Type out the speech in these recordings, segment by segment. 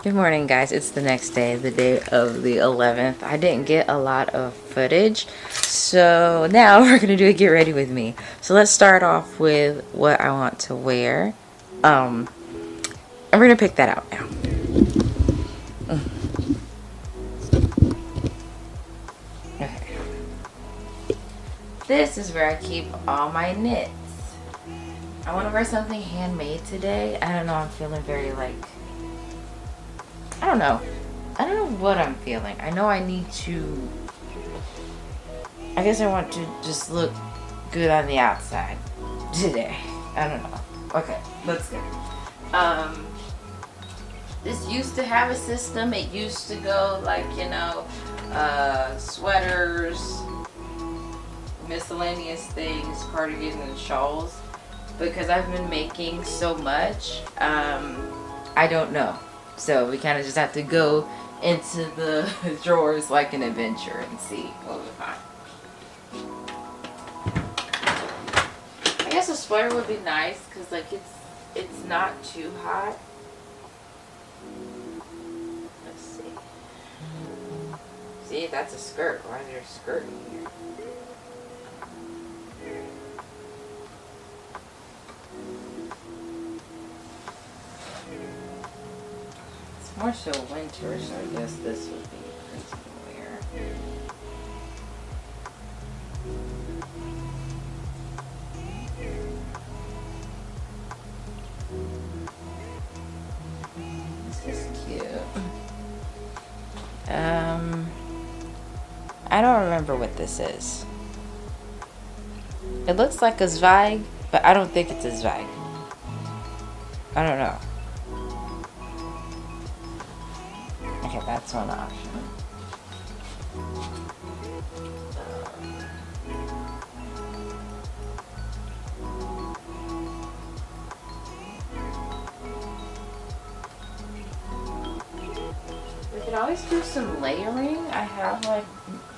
Good morning, guys. It's the next day, the day of the 11th. I didn't get a lot of footage, so now we're gonna do a get ready with me. So let's start off with what I want to wear. And we're gonna pick that out now. Okay. This is where I keep all my knits. I want to wear something handmade today. I don't know. I'm feeling very like. I don't know what I'm feeling. I know I need to, I guess I want to just look good on the outside today. I don't know. Okay, let's go. This used to have a system. It used to go like, you know, sweaters, miscellaneous things, cardigans and shawls. Because I've been making so much, I don't know. So we kind of just have to go into the drawers like an adventure and see what we find. I guess a sweater would be nice because like it's not too hot. Let's see. See, that's a skirt. Why is there a skirt in here? More so winter, so I guess this would be pretty to wear. This is cute. I don't remember what this is. It looks like a Zweig, but I don't think it's a Zweig. I don't know. Okay, that's one option. We could always do some layering. I have like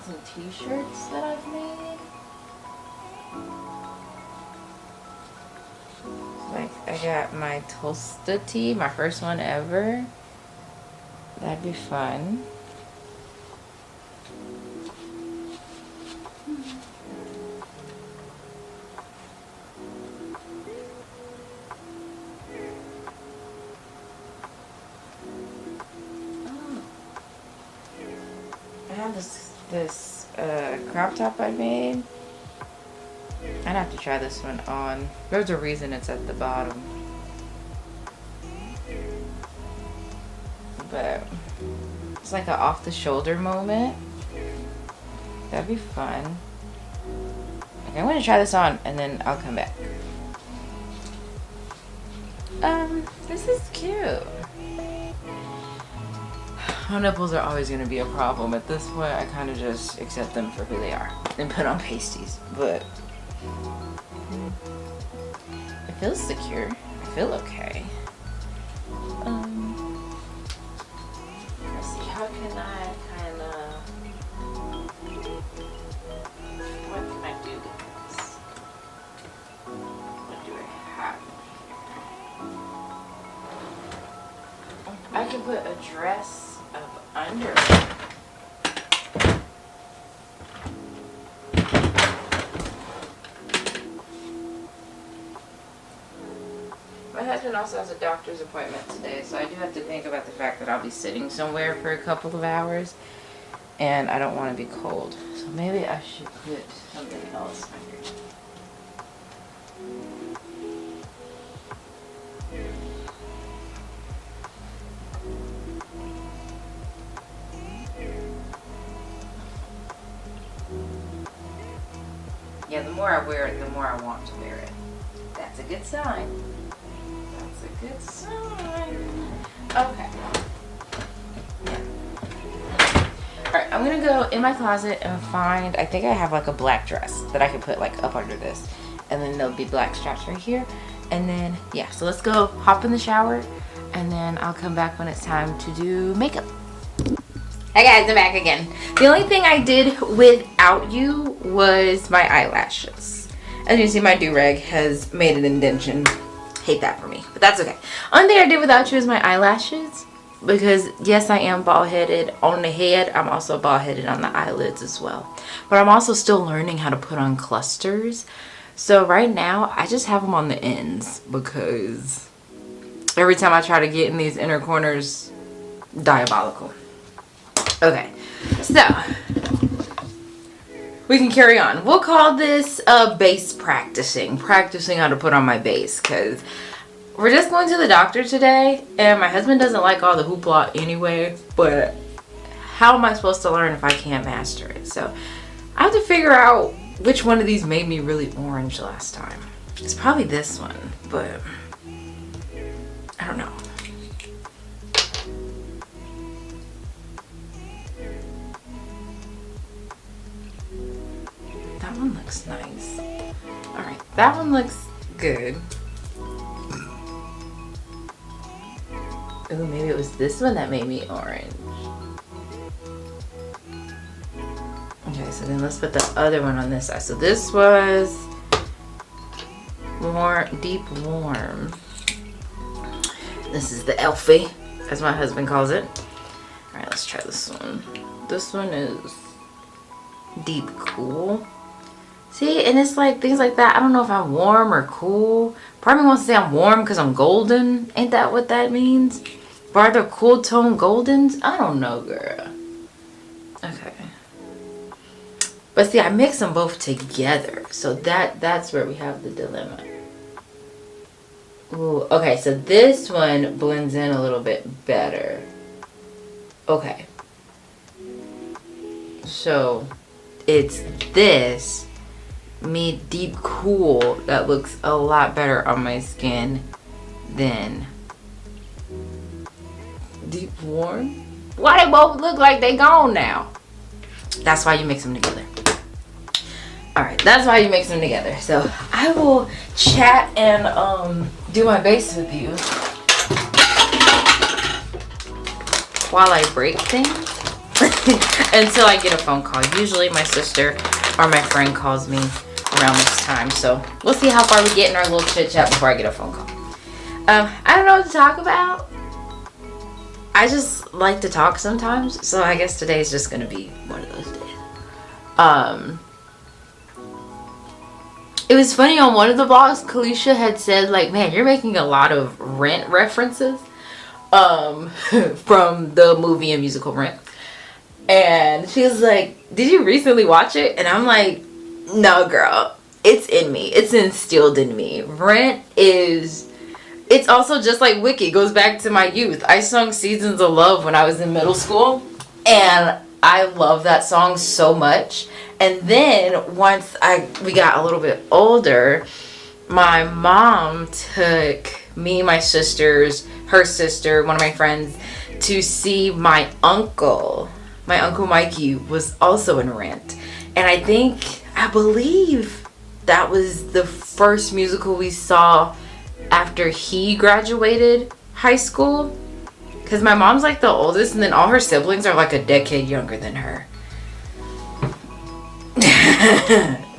some t-shirts that I've made. Like I got my Tosta tee, my first one ever. That'd be fun. I have this crop top I made. I'd have to try this one on. There's a reason it's at the bottom. But it's like an off the shoulder moment. That'd be fun. Okay, I'm gonna try this on and then I'll come back. This is cute. My nipples are always gonna be a problem. At this point, I kind of just accept them for who they are and put on pasties. But it feels secure. I feel okay. Let's see. How can I kind of? What can I do with this? What do I have here? I can put a dress up under it. My husband also has a doctor's appointment today, so I do have to think about the fact that I'll be sitting somewhere for a couple of hours, and I don't want to be cold. So maybe I should put something else under it. Yeah, the more I wear it, the more I want to wear it. That's a good sign. That's a good sign. Okay. I'm gonna go in my closet and find, I think I have like a black dress that I can put like up under this, and then there'll be black straps right here. And then yeah, so let's go hop in the shower, and then I'll come back when it's time to do makeup. Hey guys, I'm back again. The only thing I did without you was my eyelashes. As you can see, my do-rag has made an indentation. Hate that for me, but that's okay. Only thing I did without you is my eyelashes, because yes, I am bald-headed on the head. I'm also bald-headed on the eyelids as well. But I'm also still learning how to put on clusters. So right now, I just have them on the ends, because every time I try to get in these inner corners, diabolical. Okay, so we can carry on. We'll call this base practicing how to put on my base, because we're just going to the doctor today, and my husband doesn't like all the hoopla anyway, but how am I supposed to learn if I can't master it? So I have to figure out which one of these made me really orange last time. It's probably this one, but I don't know. That one looks nice. Alright, that one looks good. Ooh, maybe it was this one that made me orange. Okay, so then let's put the other one on this side. So this was more deep warm. This is the Elfie, as my husband calls it. Alright, let's try this one. This one is deep cool. See, and it's like things like that. I don't know if I'm warm or cool. Part of me wants to say I'm warm because I'm golden. Ain't that what that means? But are there cool tone goldens? I don't know, girl. Okay. But see, I mix them both together. So that's where we have the dilemma. Ooh, okay, so this one blends in a little bit better. Okay. So it's this me deep cool that looks a lot better on my skin than deep warm. Why they both look like they gone now? That's why you mix them together. Alright, that's why you mix them together. So I will chat and do my base with you while I break things until I get a phone call. Usually my sister or my friend calls me around this time, so we'll see how far we get in our little chit chat before I get a phone call. I don't know what to talk about. I just like to talk sometimes, so I guess today is just gonna be one of those days. It was funny, on one of the vlogs, Kalisha had said, like, man, you're making a lot of Rent references from the movie and musical Rent. And she was like, did you recently watch it? And I'm like, no, girl, it's in me. It's instilled in me. Rent is, it's also just like Wicked. It goes back to my youth. I sung Seasons of Love when I was in middle school, and I love that song so much. And then once we got a little bit older, my mom took me, my sisters, her sister, one of my friends, to see my uncle. My Uncle Mikey was also in Rent. And I believe that was the first musical we saw after he graduated high school. Because my mom's like the oldest, and then all her siblings are like a decade younger than her.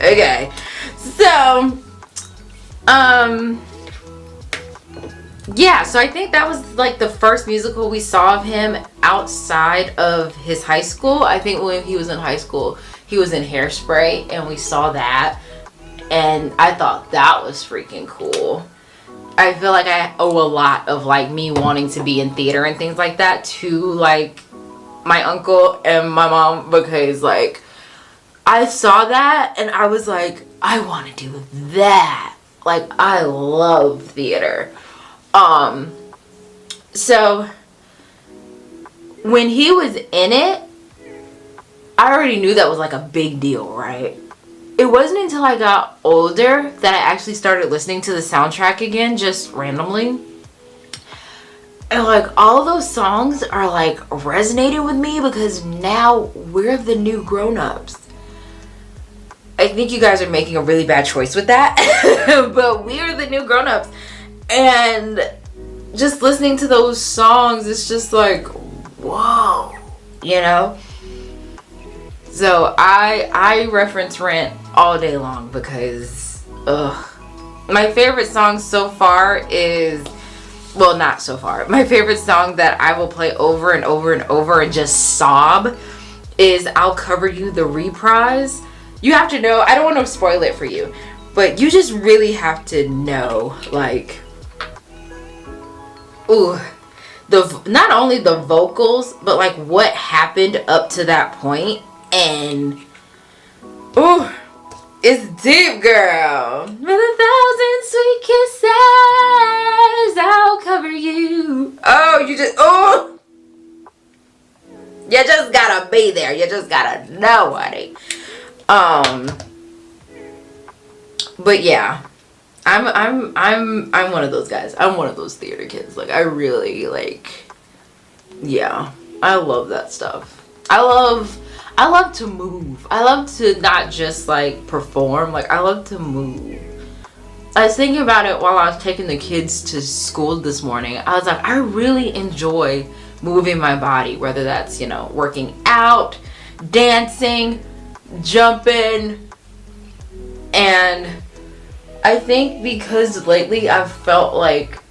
Okay. So, yeah, so I think that was like the first musical we saw of him outside of his high school. I think when he was in high school, he was in Hairspray, and we saw that, and I thought that was freaking cool. I feel like I owe a lot of like me wanting to be in theater and things like that to like my uncle and my mom, because like I saw that and I was like, I want to do that. Like, I love theater. So when he was in it, I already knew that was like a big deal, right? It wasn't until I got older that I actually started listening to the soundtrack again, just randomly. And like all those songs are like resonating with me because now we're the new grown-ups. I think you guys are making a really bad choice with that. But we are the new grown-ups. And just listening to those songs, it's just like, whoa, you know? So I reference Rent all day long because, my favorite song so far is, well, not so far. My favorite song that I will play over and over and over and just sob is I'll Cover You, the reprise. You have to know, I don't want to spoil it for you, but you just really have to know, like, ooh, not only the vocals, but like what happened up to that point. And ooh, it's deep, girl. With 1,000 sweet kisses, I'll cover you. Oh, you just gotta be there. You just gotta know, honey. But yeah, I'm one of those guys. I'm one of those theater kids. Like, I really like, yeah, I love that stuff. I love to move. I love to not just like perform. Like, I love to move. I was thinking about it while I was taking the kids to school this morning. I was like, I really enjoy moving my body, whether that's, you know, working out, dancing, jumping. And I think because lately I've felt like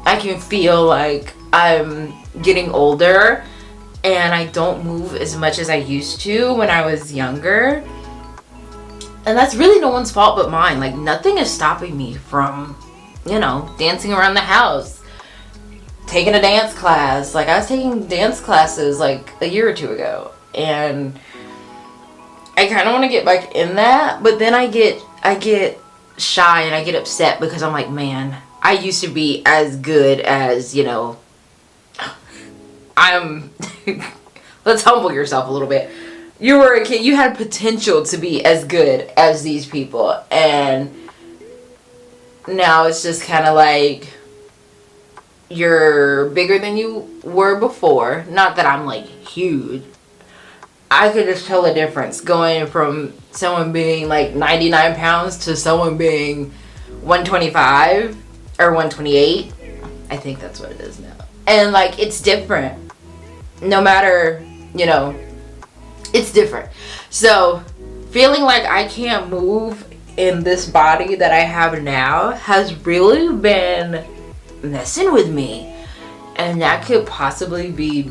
I can feel like I'm getting older and I don't move as much as I used to when I was younger. And that's really no one's fault but mine. Like, nothing is stopping me from, you know, dancing around the house, taking a dance class. Like, I was taking dance classes like a year or two ago, and I kind of want to get back in that, but then I get shy and I get upset because I'm like, man, I used to be as good as, you know, let's humble yourself a little bit. You were a kid, you had potential to be as good as these people, and now it's just kind of like you're bigger than you were before. Not that I'm like huge. I could just tell a difference going from someone being like 99 pounds to someone being 125 or 128. I think that's what it is now. And like, it's different. No matter, you know, it's different. So feeling like I can't move in this body that I have now has really been messing with me. And that could possibly be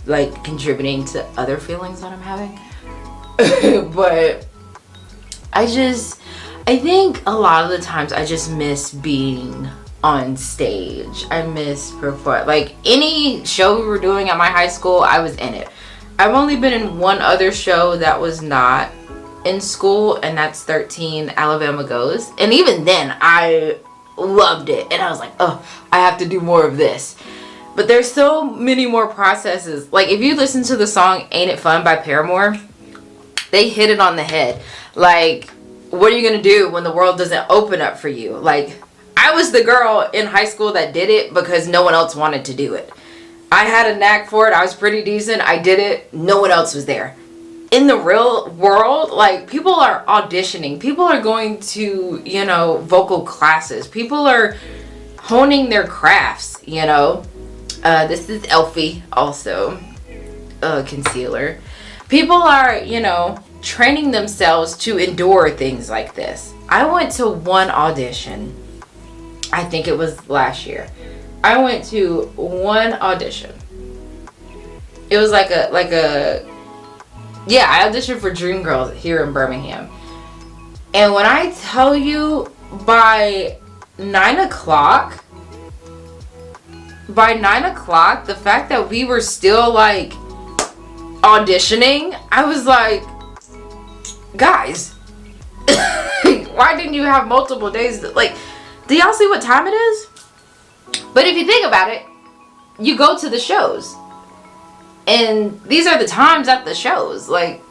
like contributing to other feelings that I'm having. But I think a lot of the times I just miss being on stage. I miss perform. Like, any show we were doing at my high school, I was in it. I've only been in one other show that was not in school, and that's 13 Alabama Goes. And even then, I loved it. And I was like, oh, I have to do more of this. But there's so many more processes. Like, if you listen to the song Ain't It Fun by Paramore, they hit it on the head. Like, what are you going to do when the world doesn't open up for you? Like, I was the girl in high school that did it because no one else wanted to do it. I had a knack for it. I was pretty decent. I did it. No one else was there. In the real world, like, people are auditioning. People are going to, you know, vocal classes. People are honing their crafts, you know. This is Elfie, also concealer. People are, you know, training themselves to endure things like this. I went to one audition. I think it was last year. I went to one audition. It was like a yeah, I auditioned for Dreamgirls here in Birmingham. And when I tell you, by 9 o'clock, the fact that we were still like auditioning, I was like, guys, why didn't you have multiple days? Like, do y'all see what time it is? But if you think about it, you go to the shows, and these are the times at the shows. Like,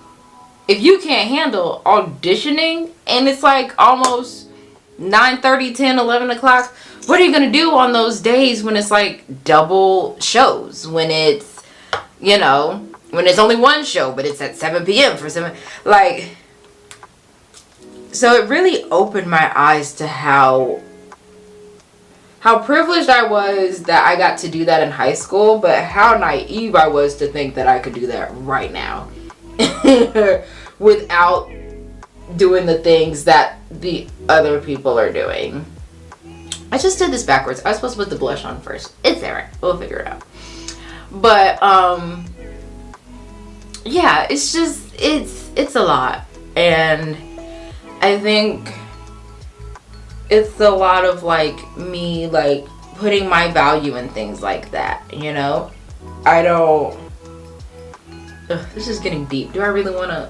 if you can't handle auditioning and it's like almost 9:30, 10, 11 o'clock, what are you gonna do on those days when it's like double shows, when it's, you know, when it's only one show but it's at 7 p.m. for 7, like, so it really opened my eyes to how privileged I was that I got to do that in high school, but how naive I was to think that I could do that right now without doing the things that the other people are doing. I just did this backwards. I was supposed to put the blush on first. It's alright. We'll figure it out. But yeah, it's just it's a lot, and I think it's a lot of like me like putting my value in things like that, you know. I don't this is getting deep. Do I really want to?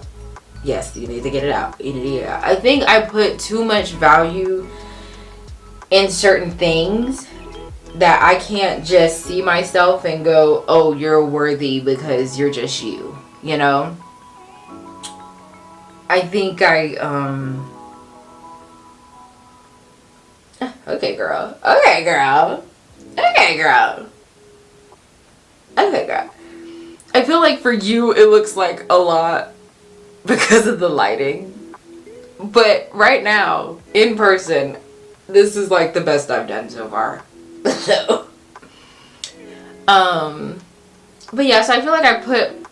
Yes, you need to get it out. You need to get it out. I think I put too much value in certain things that I can't just see myself and go, oh, you're worthy because you're just you, you know. I think okay girl, okay girl, okay girl, okay girl. I feel like for you it looks like a lot because of the lighting, but right now in person this is like the best I've done so far. So but yeah, so I feel like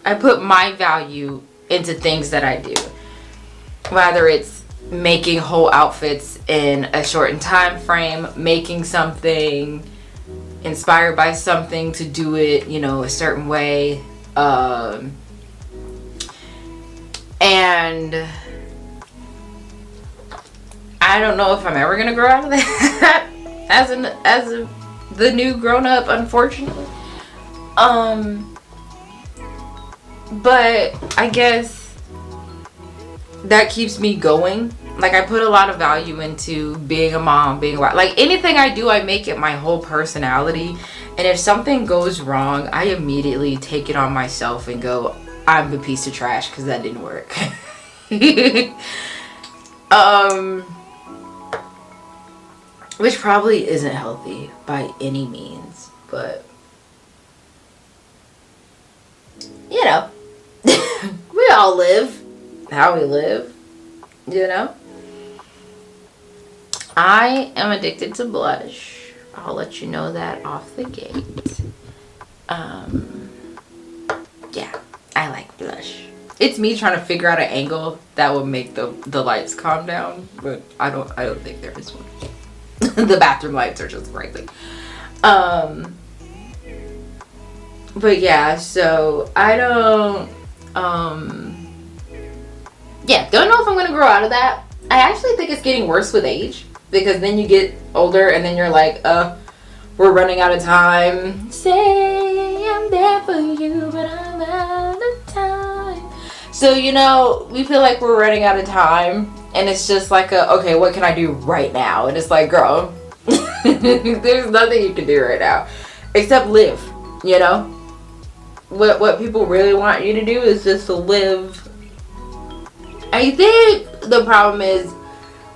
I put my value into things that I do, whether it's making whole outfits in a shortened time frame, making something inspired by something to do it, you know, a certain way, and I don't know if I'm ever gonna grow out of that as the new grown up, unfortunately. But I guess that keeps me going. Like, I put a lot of value into being a mom, being a wife. Like, anything I do, I make it my whole personality. And if something goes wrong, I immediately take it on myself and go, I'm the piece of trash because that didn't work. Which probably isn't healthy by any means, but you know, we all live how we live, you know. I am addicted to blush. I'll let you know that off the gate. Yeah, I like blush. It's me trying to figure out an angle that will make the lights calm down, but I don't think there is one. The bathroom lights are just crazy. But yeah, so I don't yeah, don't know if I'm gonna grow out of that. I actually think it's getting worse with age, because then you get older and then you're like, we're running out of time. Say I'm there for you, but I'm out of time. So, you know, we feel like we're running out of time, and it's just like okay, what can I do right now? And it's like, girl, there's nothing you can do right now except live, you know. What people really want you to do is just to live. I think the problem is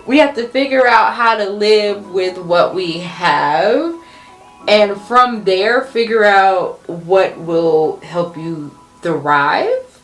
we have to figure out how to live with what we have, and from there figure out what will help you thrive.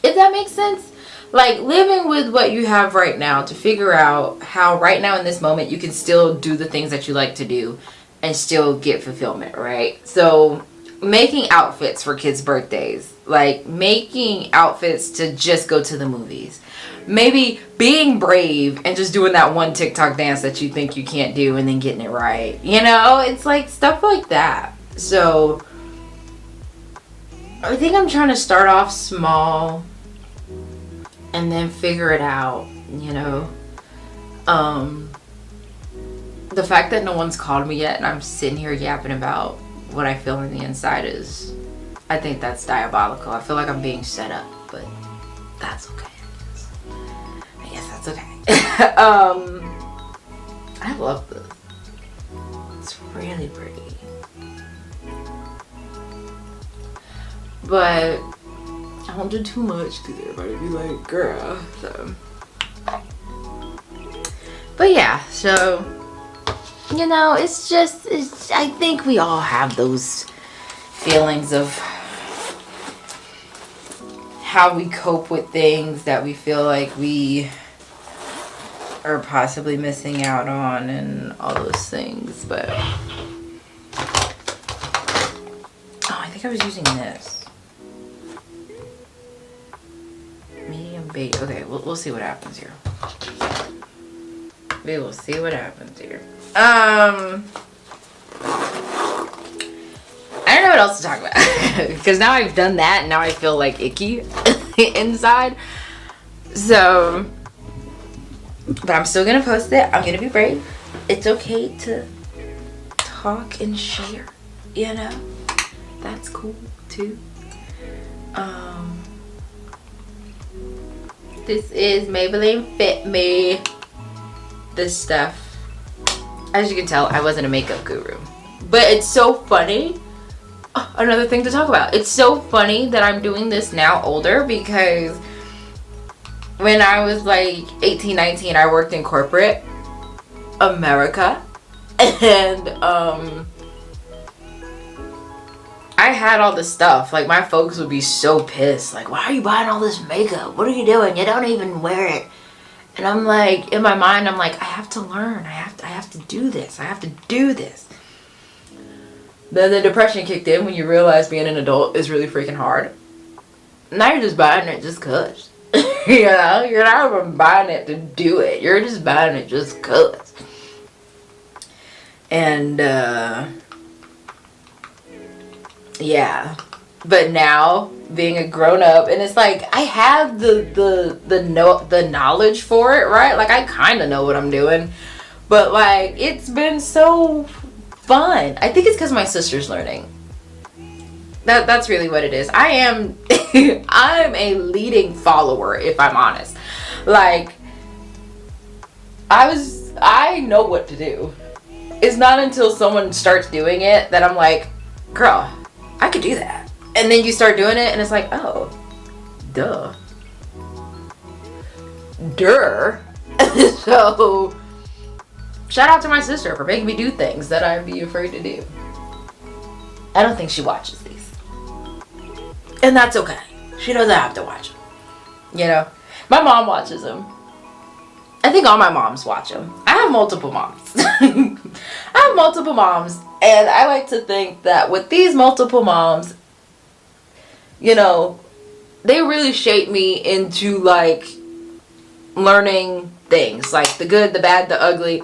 If that makes sense. Like, living with what you have right now to figure out how right now in this moment you can still do the things that you like to do and still get fulfillment, right? So making outfits for kids' birthdays, like making outfits to just go to the movies, maybe being brave and just doing that one TikTok dance that you think you can't do and then getting it right, you know. It's like stuff like that. So I think I'm trying to start off small and then figure it out, you know. The fact that no one's called me yet and I'm sitting here yapping about what I feel on the inside is, I think that's diabolical. I feel like I'm being set up, but that's okay. I guess that's okay. I love this. It's really pretty. But I won't do too much because everybody be like, girl. So, but yeah, so you know, it's I think we all have those feelings of how we cope with things that we feel like we are possibly missing out on and all those things. But I think I was using this medium bait. Okay, we'll see what happens here. We will see what happens here. I don't know what else to talk about because now I've done that and now I feel like icky inside. So, but I'm still gonna post it. I'm gonna be brave. It's okay to talk and share, you know? That's cool too. This is Maybelline Fit Me. This stuff. As you can tell, I wasn't a makeup guru. But it's so funny. Oh, another thing to talk about. It's so funny that I'm doing this now older because when I was like 18, 19, I worked in corporate America. And I had all this stuff. Like, my folks would be so pissed. Like, why are you buying all this makeup? What are you doing? You don't even wear it. And I'm like, in my mind, I'm like, I have to learn. I have to do this. I have to do this. Then the depression kicked in when you realize being an adult is really freaking hard. Now you're just buying it just cause. You know? You're not even buying it to do it. You're just buying it just cause. And, yeah. But now, being a grown-up, and it's like, I have the knowledge for it, right? Like, I kind of know what I'm doing. But, like, it's been so fun. I think it's because my sister's learning. That's really what it is. I'm a leading follower, if I'm honest. Like, I know what to do. It's not until someone starts doing it that I'm like, girl, I could do that. And then you start doing it and it's like, oh, duh. So, shout out to my sister for making me do things that I'd be afraid to do. I don't think she watches these. And that's okay. She doesn't have to watch them. You know? My mom watches them. I think all my moms watch them. I have multiple moms. I have multiple moms. And I like to think that with these multiple moms, you know, they really shape me into, like, learning things. Like, the good, the bad, the ugly.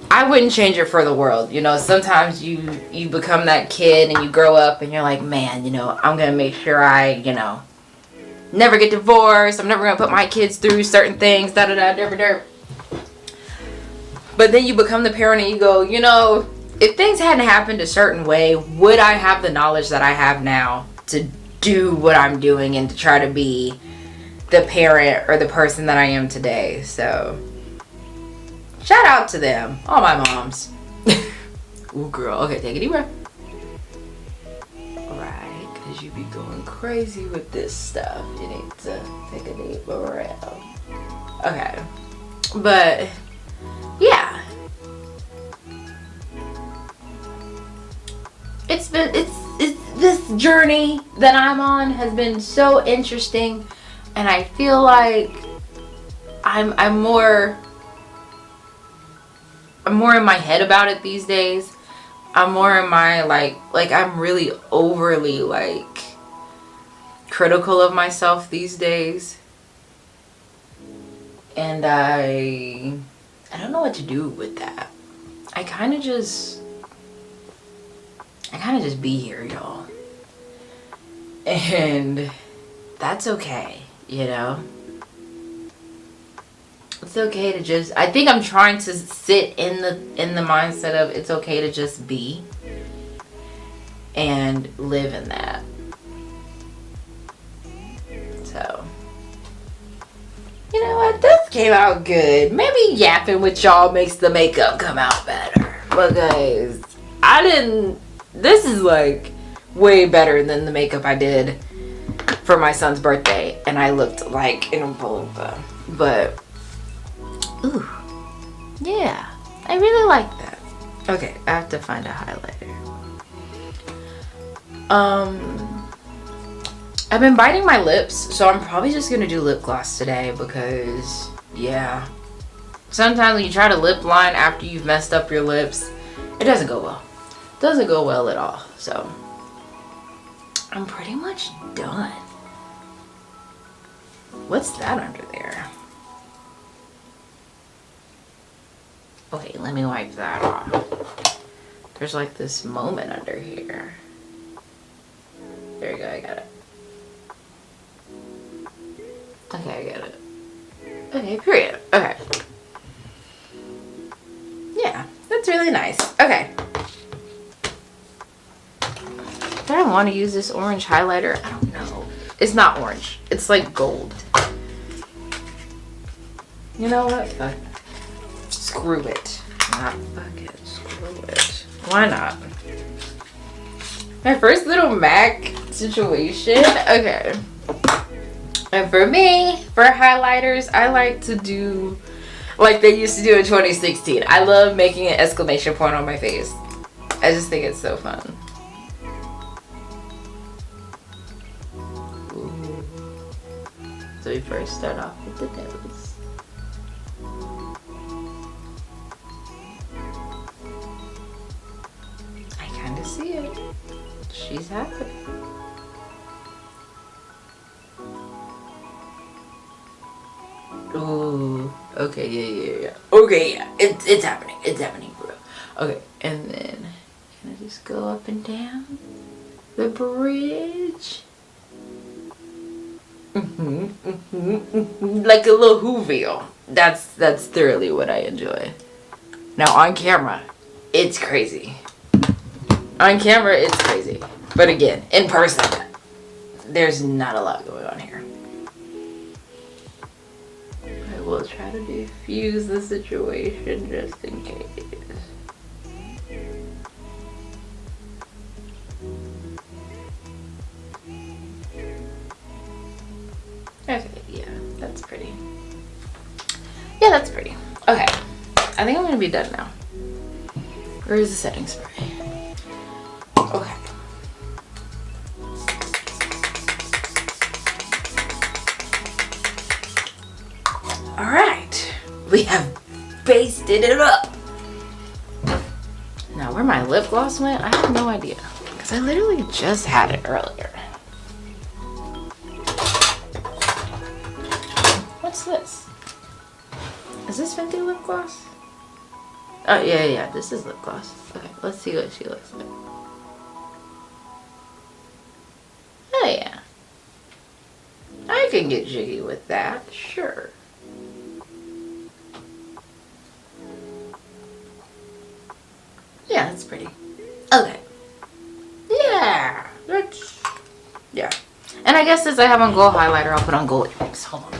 I wouldn't change it for the world. You know, sometimes you become that kid and you grow up and you're like, man, you know, I'm going to make sure I, you know, never get divorced. I'm never going to put my kids through certain things. Da-da-da-da-da-da. But then you become the parent and you go, you know, if things hadn't happened a certain way, would I have the knowledge that I have now to do what I'm doing and to try to be the parent or the person that I am today? So, shout out to them, all my moms. Ooh, girl. Okay, take a deep breath. Right, because you be going crazy with this stuff. You need to take a deep breath. Okay, but yeah. It's this journey that I'm on has been so interesting, and I feel like I'm more in my head about it these days. I'm more in my like I'm really overly like critical of myself these days, and I don't know what to do with that. I kind of just be here, y'all. And that's okay, you know? It's okay to just, I think I'm trying to sit in the mindset of it's okay to just be and live in that. So, you know what? This came out good. Maybe yapping with y'all makes the makeup come out better. But guys, this is like way better than the makeup I did for my son's birthday, and I looked like an Oompa Loompa. But ooh, yeah, I really like that. Okay, I have to find a highlighter. I've been biting my lips, so I'm probably just gonna do lip gloss today because, yeah. Sometimes when you try to lip line after you've messed up your lips, it doesn't go well. It doesn't go well at all. So, I'm pretty much done. What's that under there? Okay, let me wipe that off. There's like this moment under here. There you go, I got it. Okay, I got it. Okay, period. Okay. Yeah, that's really nice. Okay. Do I want to use this orange highlighter? I don't know. It's not orange. It's like gold. You know what? Fuck it. Screw it. Not fuck it. Screw it. Why not? My first little MAC situation. Okay. And for me, for highlighters, I like to do like they used to do in 2016. I love making an exclamation point on my face. I just think it's so fun. Ooh. So we first start off with the nose. I kind of see it. She's happy. Ooh, okay, yeah. Okay, yeah, it's happening. It's happening, bro. Okay, and then can I just go up and down the bridge? Like a little Whoville. That's thoroughly what I enjoy. Now on camera, it's crazy. On camera, it's crazy. But again, in person, there's not a lot going on here. I will try to defuse the situation just in case. Okay, yeah, that's pretty. Yeah, that's pretty. Okay, I think I'm gonna be done now. Where is the setting spray? Okay. All right, we have basted it up. Now, where my lip gloss went, I have no idea because I literally just had it earlier. What's this? Is this Fenty lip gloss? Oh, yeah, this is lip gloss. Okay, let's see what she looks like. Oh, yeah. I can get jiggy with that, sure. Yeah, that's pretty. Okay. Yeah, that's... Yeah. And I guess since I have on gold highlighter, I'll put on gold earrings. Hold on.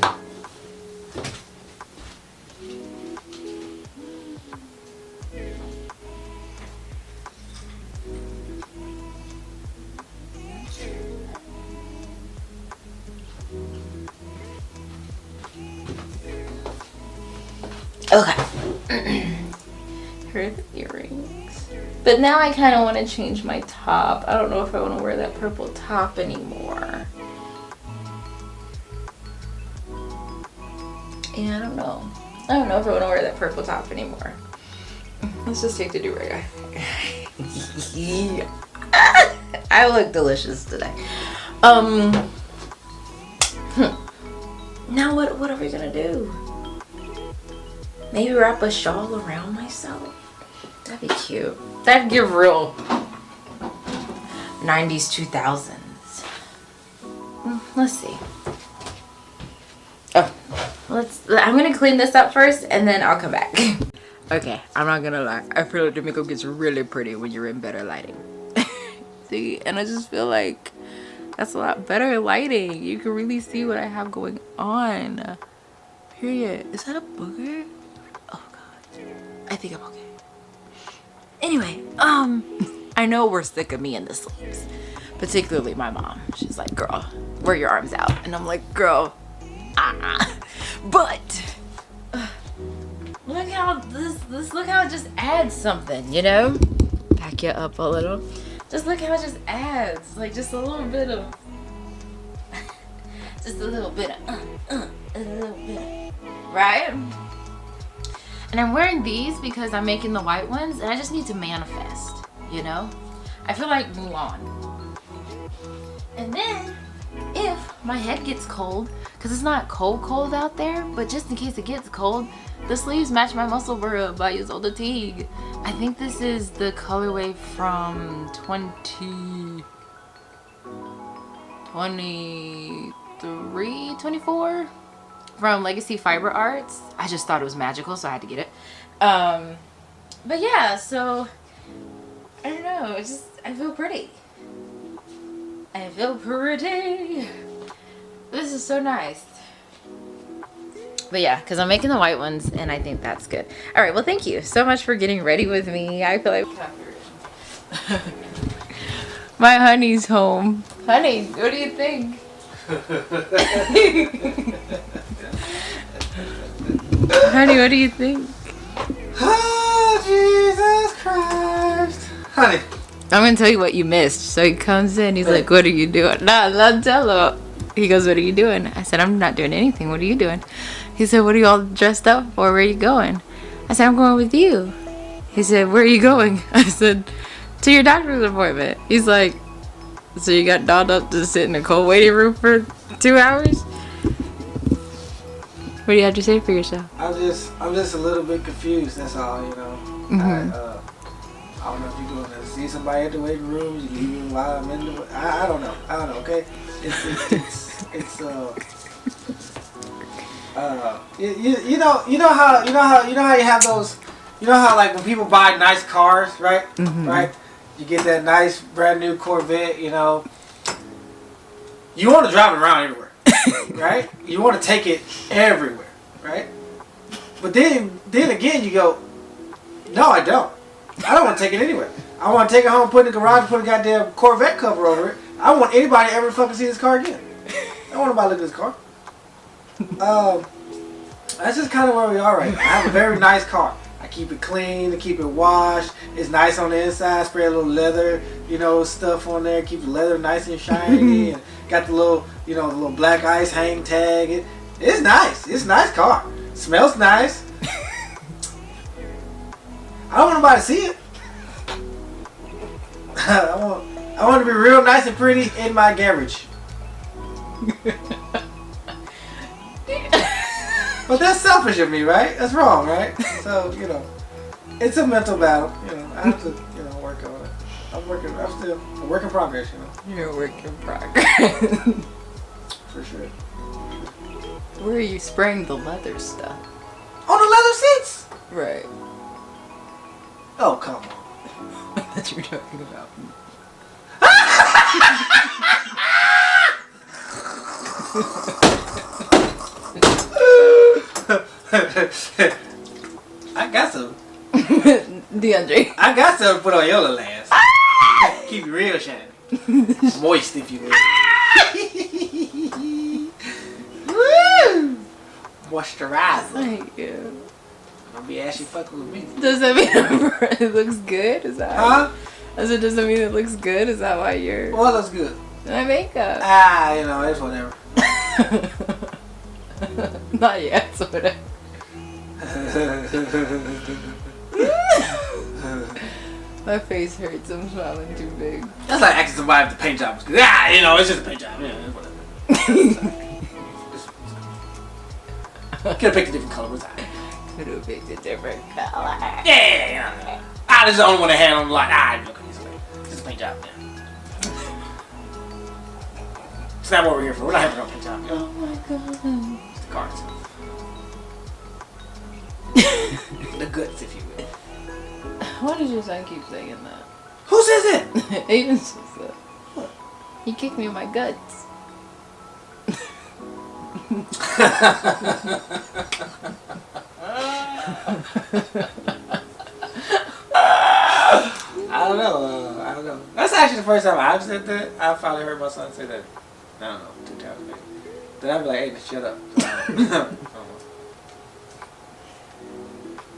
Okay. Here are the earrings. But now I kind of want to change my top. I don't know if I want to wear that purple top anymore. Yeah, I don't know. I don't know if I want to wear that purple top anymore. Let's just take the do-rag. I look delicious today. Now what are we gonna do? Maybe wrap a shawl around myself. That'd be cute. That'd give real 90s, 2000s. Let's see. Oh, I'm gonna clean this up first and then I'll come back. Okay, I'm not gonna lie. I feel like the makeup gets really pretty when you're in better lighting. See, and I just feel like that's a lot better lighting. You can really see what I have going on. Period. Is that a booger? Oh god. I think I'm okay. Anyway, I know we're sick of me in the sleeves. Particularly my mom. She's like, girl, wear your arms out. And I'm like, girl, but look how look how it just adds something, you know? Back you up a little. Just look how it just adds, like just a little bit of, just a little bit of, a little bit of, right? And I'm wearing these because I'm making the white ones, and I just need to manifest, you know? I feel like Mulan. And then, if my head gets cold, because it's not cold out there, but just in case it gets cold, the sleeves match my muscle burb by Isolde Teague. I think this is the colorway from 23, 24 from Legacy Fiber Arts. I just thought it was magical, so I had to get it. But yeah, so I don't know, it's just, I feel pretty. I feel pretty. This is so nice. But yeah, because I'm making the white ones, and I think that's good. All right, well, thank you so much for getting ready with me. I feel like my honey's home. Honey, what do you think? Honey, what do you think? Oh, Jesus Christ. Honey. I'm going to tell you what you missed. So he comes in, he's like, what are you doing? Nah, not tell him. He goes, what are you doing? I said, I'm not doing anything. What are you doing? He said, what are you all dressed up for? Where are you going? I said, I'm going with you. He said, where are you going? I said, to your doctor's appointment. He's like, so you got dolled up to sit in a cold waiting room for 2 hours? What do you have to say for yourself? I'm just a little bit confused, that's all, you know. Mm-hmm. I don't know if you're going to see somebody at the waiting room, you leave them while I'm in the, I don't know, okay? You know how you have those, you know how like when people buy nice cars, right? Mm-hmm. Right? You get that nice brand new Corvette, you know. You want to drive it around everywhere, right? You want to take it everywhere, right? But then again, you go, no, I don't. I don't want to take it anywhere. I want to take it home, put it in the garage, put a goddamn Corvette cover over it. I don't want anybody to ever fucking see this car again. I don't want nobody to look at this car. That's just kind of where we are right now. I have a very nice car. I keep it clean, I keep it washed. It's nice on the inside. Spray a little leather, you know, stuff on there. Keep the leather nice and shiny. And got the little, you know, the little black ice hang tag. It's nice. It's a nice car. Smells nice. I don't want nobody to see it. I want to be real nice and pretty in my garage. But that's selfish of me, right? That's wrong, right? So, you know, it's a mental battle. You know, I have to, you know, work on it. I'm still a work in progress, you know. You're a work in progress. For sure. Where are you spraying the leather stuff? On the leather seats! Right. Oh, come on. That's what you're talking about. I got some. DeAndre. I got some to put on your little ass. Keep it real shiny. Moist, if you will. Woo! Moisturizer. Thank you. I'm gonna be actually fucking with me. Does that mean it looks good? Is that? Huh? I said, does that mean it looks good? Is that why you're? What looks good? My makeup. You know, it's whatever. Not yet, so whatever. My face hurts. I'm smiling too big. That's like asking somebody if the paint job was good. You know, it's just a paint job. Yeah, it's whatever. Could have picked a different color. What's that? Could have picked a different color. Yeah. This is the only one I had on the line. Look at this way. This is a paint job. Yeah. It's not what we're here for. We're not here for no paint job. You know? Oh my god. It's the cards. The goods, if you will. Why does your son keep saying that? Who says that? Aiden says that. What? He kicked me in my guts. I don't know. That's actually the first time I've said that. I finally heard my son say that. I don't know, 2 times maybe. Then I'd be like, hey, shut up.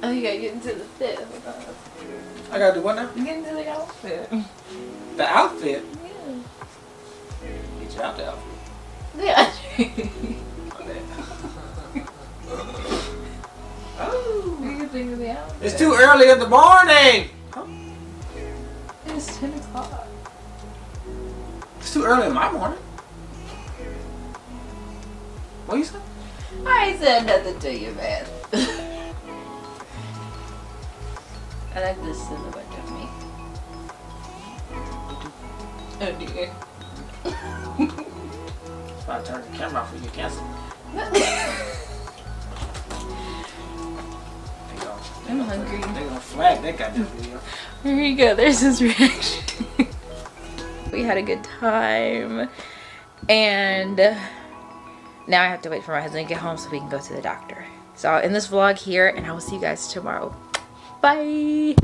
I Oh, you gotta get into the fit. Hold on. I gotta do what now? Get into the outfit. The outfit? Yeah. Get you out the outfit. Yeah. Oh. What do you think of the outfit? It's too early in the morning! Huh? It's 10 o'clock. It's too early in my morning. What you say? I ain't said nothing to you, man. I like this silhouette of me. Oh dear. If I turn the camera off, you get canceled. I'm hungry. They're gonna flag that goddamn video. There you go. There's his reaction. We had a good time. And now I have to wait for my husband to get home so we can go to the doctor. So I'll end this vlog here and I will see you guys tomorrow. Bye.